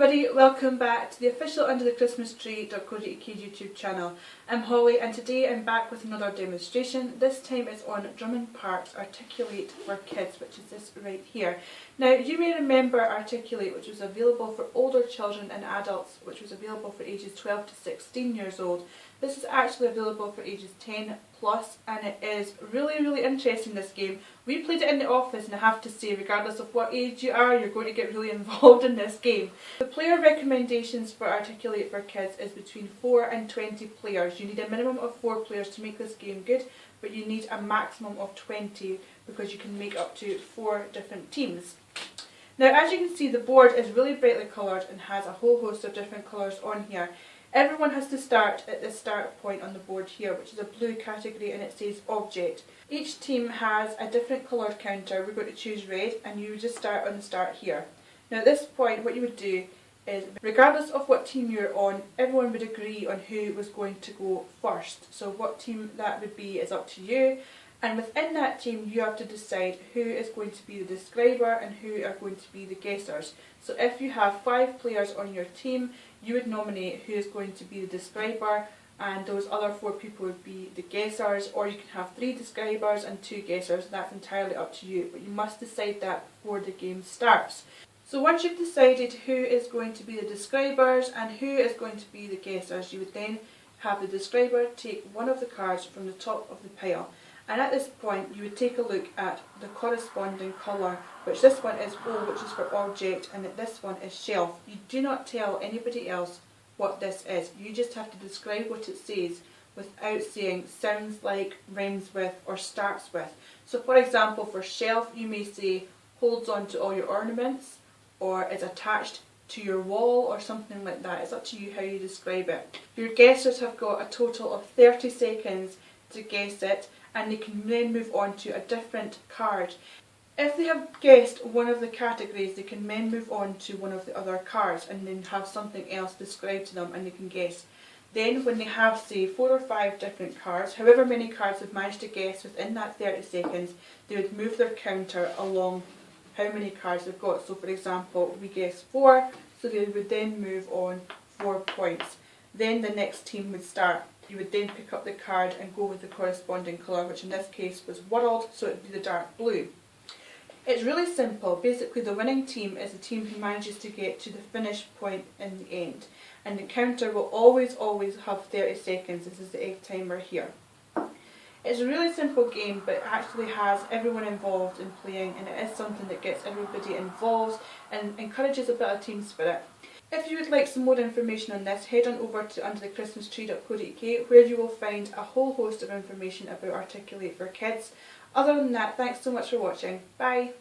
everybody, welcome back to the official UndertheChristmasTree.co.uk YouTube channel. I'm Holly and today I'm back with another demonstration. This time it's on Drumond Park's Articulate for Kids, which is this right here. Now you may remember Articulate, which was available for older children and adults, which was available for ages 12 to 16 years old. This is actually available for ages 10 plus and it is really interesting, this game. We played it in the office and I have to say, regardless of what age you are, you're going to get really involved in this game. The player recommendations for Articulate for Kids is between 4 and 20 players. You need a minimum of 4 players to make this game good, but you need a maximum of 20 because you can make up to 4 different teams. Now as you can see, the board is really brightly coloured and has a whole host of different colours on here. Everyone has to start at the start point on the board here, which is a blue category, and it says object. Each team has a different coloured counter. We're going to choose red and you would just start on the start here. Now at this point what you would do is, regardless of what team you're on, everyone would agree on who was going to go first. So what team that would be is up to you, and within that team you have to decide who is going to be the describer and who are going to be the guessers. So if you have 5 players on your team, you would nominate who is going to be the describer and those other 4 people would be the guessers, or you can have 3 describers and 2 guessers. That's entirely up to you, but you must decide that before the game starts. So once you've decided who is going to be the describers and who is going to be the guessers, you would then have the describer take one of the cards from the top of the pile. And at this point you would take a look at the corresponding colour, which this one is O, which is for object, and this one is shelf. You do not tell anybody else what this is. You just have to describe what it says without saying sounds like, rhymes with or starts with. So for example, for shelf you may say holds on to all your ornaments, or is attached to your wall, or something like that. It's up to you how you describe it. Your guessers have got a total of 30 seconds to guess it, and they can then move on to a different card. If they have guessed one of the categories, they can then move on to one of the other cards and then have something else described to them and they can guess. Then when they have, say, 4 or 5 different cards, however many cards they've managed to guess within that 30 seconds, they would move their counter along how many cards they've got. So for example, we guess 4, so they would then move on 4 points. Then the next team would start. You would then pick up the card and go with the corresponding colour, which in this case was world, so it would be the dark blue. It's really simple. Basically the winning team is the team who manages to get to the finish point in the end, and the counter will always have 30 seconds. This is the egg timer here. It's a really simple game, but it actually has everyone involved in playing, and it is something that gets everybody involved and encourages a bit of team spirit. If you would like some more information on this, head on over to UndertheChristmasTree.co.uk, where you will find a whole host of information about Articulate for Kids. Other than that, thanks so much for watching. Bye!